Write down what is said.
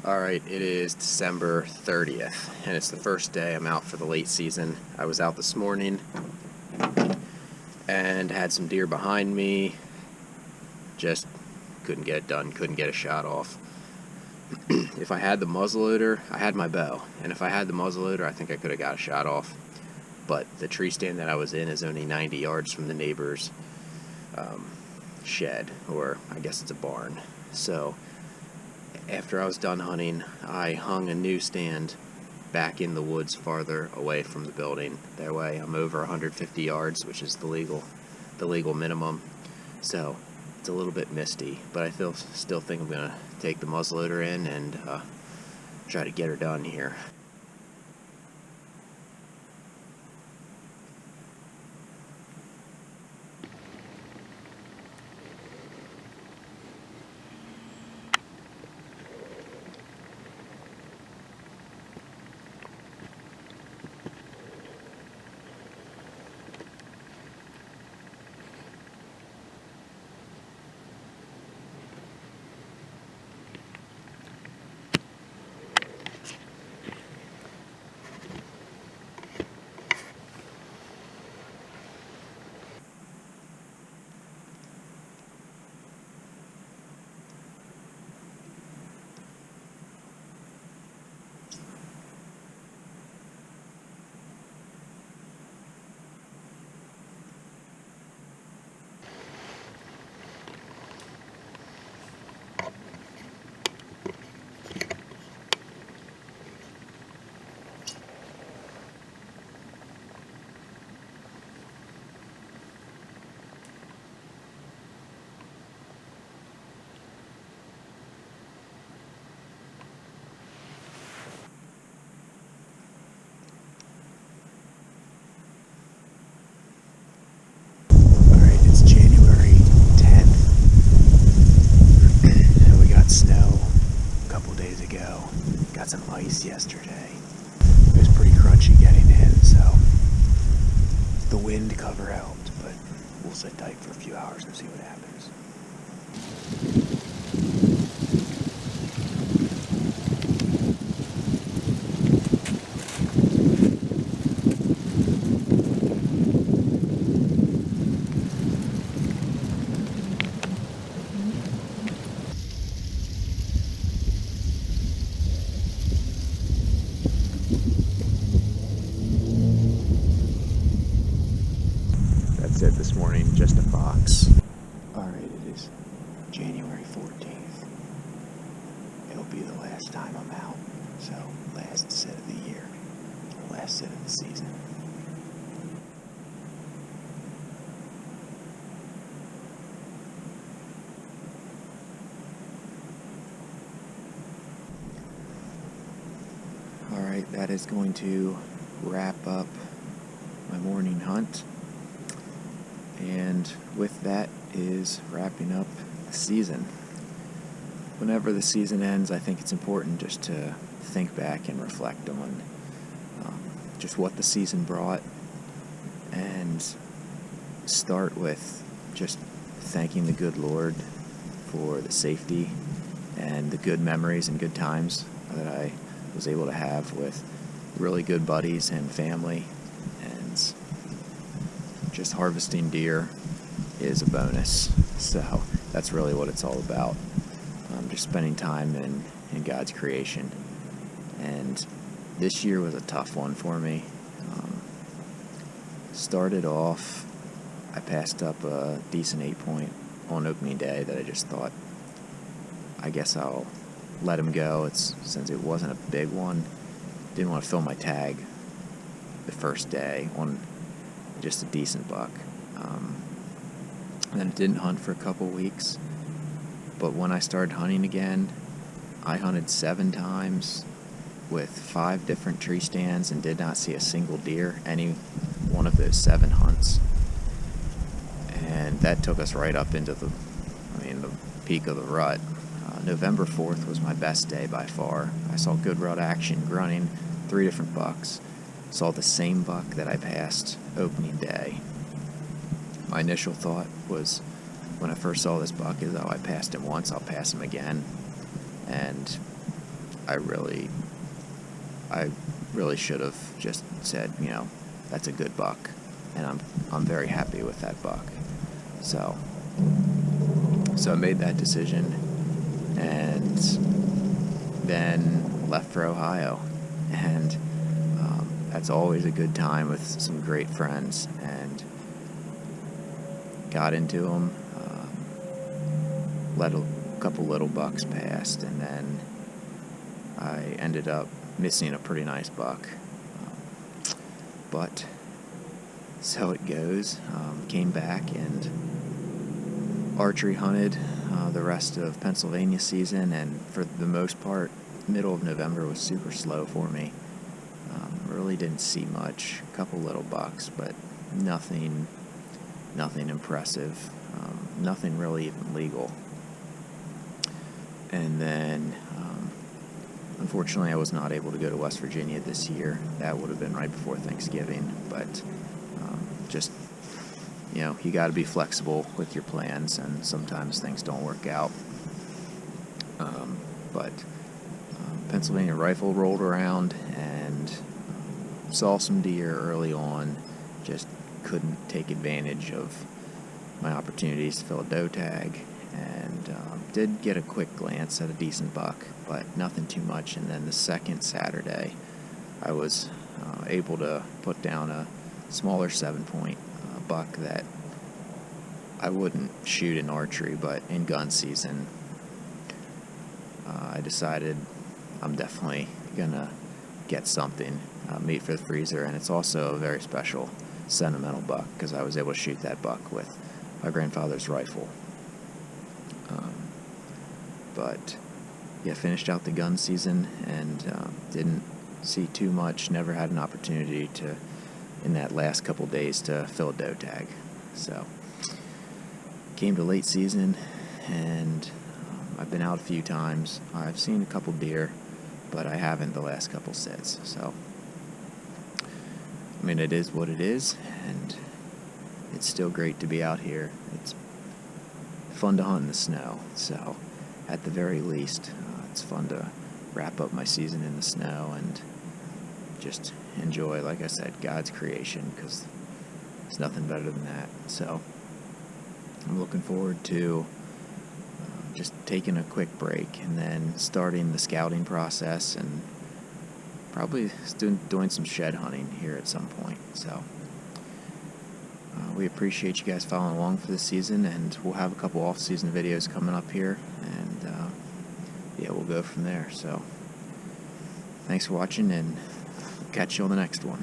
Alright, it is December 30th, and it's the first day I'm out for the late season. I was out this morning and had some deer behind me. Just couldn't get it done, couldn't get a shot off. If I had the muzzleloader, I had my bow, and if I had the muzzleloader, I think I could have got a shot off. But the tree stand that I was in is only 90 yards from the neighbor's shed, or I guess it's a barn. So after I was done hunting, I hung a new stand back in the woods farther away from the building. That way I'm over 150 yards, which is the legal minimum. So it's a little bit misty, but I still think I'm going to take the muzzleloader in and try to get her done here. Got some ice yesterday. It was pretty crunchy getting in, so the wind cover helped, but we'll sit tight for a few hours and see what happens. It this morning, just a fox. Alright, it is January 14th. It'll be the last time I'm out. So, last sit of the year. Last sit of the season. Alright, that is going to wrap up my morning hunt. And with that is wrapping up the season. Whenever the season ends, I think it's important just to think back and reflect on just what the season brought, and start with just thanking the good Lord for the safety and the good memories and good times that I was able to have with really good buddies and family. And just harvesting deer is a bonus. So that's really what it's all about. Just spending time in God's creation. And this year was a tough one for me. Started off, I passed up a decent 8-point on opening day that I just thought, I guess I'll let him go. Since it wasn't a big one, didn't want to fill my tag the first day on just a decent buck. And then it didn't hunt for a couple weeks. But when I started hunting again, I hunted 7 times with 5 different tree stands and did not see a single deer any one of those 7 hunts. And that took us right up into the peak of the rut. November 4th was my best day by far. I saw good rut action, grunting, 3 different bucks. Saw the same buck that I passed opening day. My initial thought was, when I first saw this buck, is, oh, I passed him once, I'll pass him again. And I really should have just said, that's a good buck, and I'm very happy with that buck. So I made that decision, and then left for Ohio, and that's always a good time with some great friends, and got into them, let a couple little bucks pass, and then I ended up missing a pretty nice buck. But so it goes. Came back and archery hunted the rest of Pennsylvania season, and for the most part, middle of November was super slow for me. Really didn't see much. A couple little bucks, but nothing impressive. Nothing really even legal. And then, unfortunately, I was not able to go to West Virginia this year. That would have been right before Thanksgiving, but just, you got to be flexible with your plans, and sometimes things don't work out. But Pennsylvania rifle rolled around, and saw some deer early on, just couldn't take advantage of my opportunities to fill a doe tag, and did get a quick glance at a decent buck, but nothing too much. And then the second Saturday, I was able to put down a smaller 7-point buck that I wouldn't shoot in archery, but in gun season, I decided I'm definitely gonna get something, meat for the freezer. And it's also a very special sentimental buck because I was able to shoot that buck with my grandfather's rifle. But yeah, finished out the gun season and didn't see too much. Never had an opportunity to, in that last couple days, to fill a doe tag. So came to late season, and I've been out a few times. I've seen a couple deer, but I haven't the last couple sets. So I mean, it is what it is, and it's still great to be out here. It's fun to hunt in the snow, so at the very least, it's fun to wrap up my season in the snow and just enjoy, like I said, God's creation, because there's nothing better than that. So I'm looking forward to just taking a quick break and then starting the scouting process, and probably doing some shed hunting here at some point. So we appreciate you guys following along for this season, and we'll have a couple off-season videos coming up here, and yeah, we'll go from there. So thanks for watching, and catch you on the next one.